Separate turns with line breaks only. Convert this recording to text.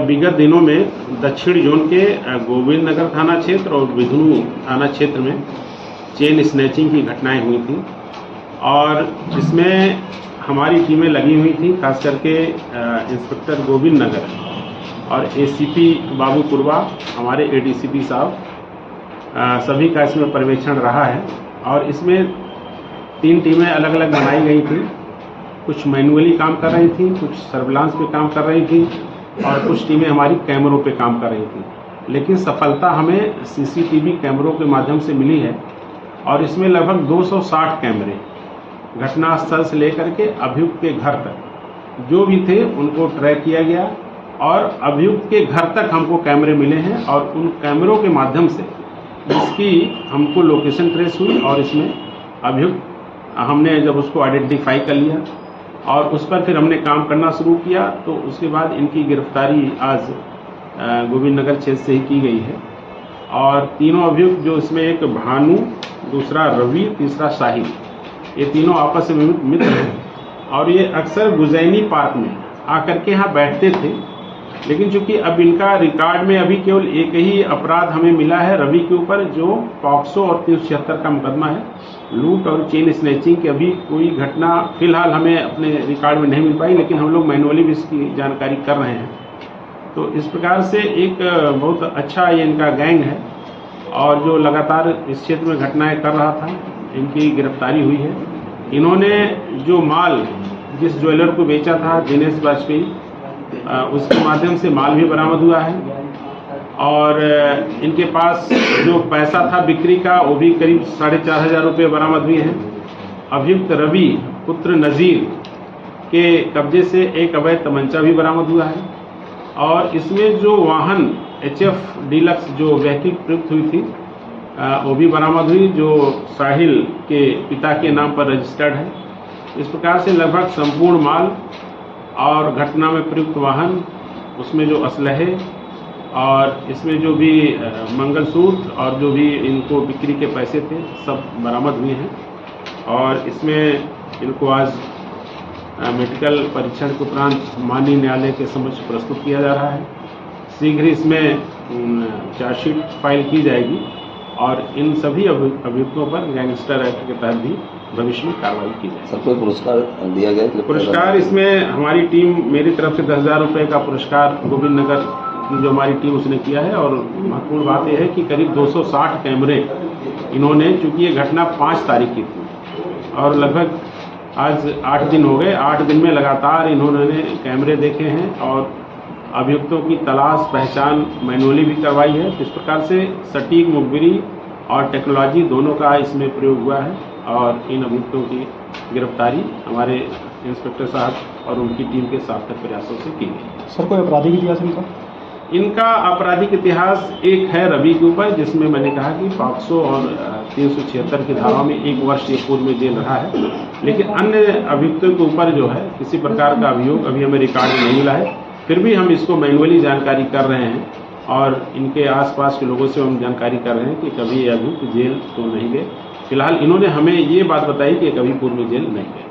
विगत दिनों में दक्षिण जोन के गोविंद नगर थाना क्षेत्र और बिधनू थाना क्षेत्र में चेन स्नैचिंग की घटनाएं हुई थी और इसमें हमारी टीमें लगी हुई थी, खास करके इंस्पेक्टर गोविंद नगर और एसीपी बाबू कुरवा, हमारे एडीसीपी साहब, सभी का इसमें पर्यवेक्षण रहा है। और इसमें 3 टीमें अलग अलग बनाई गई थी, कुछ मैनुअली काम कर रही थी, कुछ सर्विलांस पे काम कर रही थी और कुछ टीमें हमारी कैमरों पे काम कर रही थी। लेकिन सफलता हमें सीसीटीवी कैमरों के माध्यम से मिली है और इसमें लगभग 260 कैमरे घटनास्थल से लेकर के अभियुक्त के घर तक जो भी थे उनको ट्रैक किया गया और अभियुक्त के घर तक हमको कैमरे मिले हैं और उन कैमरों के माध्यम से इसकी हमको लोकेशन ट्रेस हुई और इसमें अभियुक्त हमने जब उसको आइडेंटिफाई कर लिया और उस पर फिर हमने काम करना शुरू किया तो उसके बाद इनकी गिरफ्तारी आज गोविंद नगर क्षेत्र से ही की गई है। और तीनों अभियुक्त जो इसमें एक भानु, दूसरा रवि, तीसरा साहिल, ये तीनों आपस में मित्र हैं और ये अक्सर गुजैनी पार्क में आकर के यहाँ बैठते थे। लेकिन चूंकि अब इनका रिकॉर्ड में अभी केवल एक ही अपराध हमें मिला है रवि के ऊपर, जो पॉक्सो और 376 का मुकदमा है, लूट और चेन स्नैचिंग की अभी कोई घटना फिलहाल हमें अपने रिकॉर्ड में नहीं मिल पाई, लेकिन हम लोग मैनुअली भी इसकी जानकारी कर रहे हैं। तो इस प्रकार से एक बहुत अच्छा ये इनका गैंग है और जो लगातार इस क्षेत्र में घटनाएं कर रहा था, इनकी गिरफ्तारी हुई है। इन्होंने जो माल जिस ज्वेलर को बेचा था दिनेश वाजपेयी, उसके माध्यम से माल भी बरामद हुआ है और इनके पास जो पैसा था बिक्री का वो भी करीब 4,500 रुपये बरामद हुए हैं। अभियुक्त रवि पुत्र नज़ीर के कब्जे से एक अवैध तमंचा भी बरामद हुआ है और इसमें जो वाहन HF डीलक्स जो व्हीकल प्रयुक्त हुई थी वो भी बरामद हुई, जो साहिल के पिता के नाम पर रजिस्टर्ड है। इस प्रकार से लगभग संपूर्ण माल और घटना में प्रयुक्त वाहन, उसमें जो असलहे और इसमें जो भी मंगलसूत्र और जो भी इनको बिक्री के पैसे थे सब बरामद हुए हैं। और इसमें इनको आज मेडिकल परीक्षण के उपरांत माननीय न्यायालय के समक्ष प्रस्तुत किया जा रहा है। शीघ्र इसमें चार्जशीट फाइल की जाएगी और इन सभी अभियुक्तों पर गैंगस्टर एक्ट के तहत भी भविष्य में कार्रवाई की जाएगी।
सर, कोई पुरस्कार दिया गया?
पुरस्कार इसमें हमारी टीम, मेरी तरफ से 10,000 रुपये का पुरस्कार गोविंद नगर की जो हमारी टीम उसने किया है। और महत्वपूर्ण बात यह है कि करीब 260 कैमरे इन्होंने, चूँकि ये घटना 5 तारीख की थी और लगभग आज 8 दिन हो गए, 8 दिन में लगातार इन्होंने कैमरे देखे हैं और अभियुक्तों की तलाश पहचान मैनुअली भी करवाई है। इस प्रकार से सटीक मुखबिरी और टेक्नोलॉजी दोनों का इसमें प्रयोग हुआ है और इन अभियुक्तों की गिरफ्तारी हमारे इंस्पेक्टर साहब और उनकी टीम के सार्थक प्रयासों से की गई।
सर, कोई आपराधिक इतिहास
इनका आपराधिक इतिहास एक है रवि के ऊपर, जिसमें मैंने कहा कि पॉक्सो और 376 की धारा में 1 वर्ष ये पूर्व में जेल रहा है। लेकिन अन्य अभियुक्तों के ऊपर जो है किसी प्रकार का अभियोग अभी हमें रिकॉर्ड में नहीं मिला है। फिर भी हम इसको मैनुअली जानकारी कर रहे हैं और इनके आसपास के लोगों से हम जानकारी कर रहे हैं कि कभी ये अभियुक्त जेल तो नहीं गए। फिलहाल इन्होंने हमें ये बात बताई कि कभी पूर्व में जेल नहीं गए।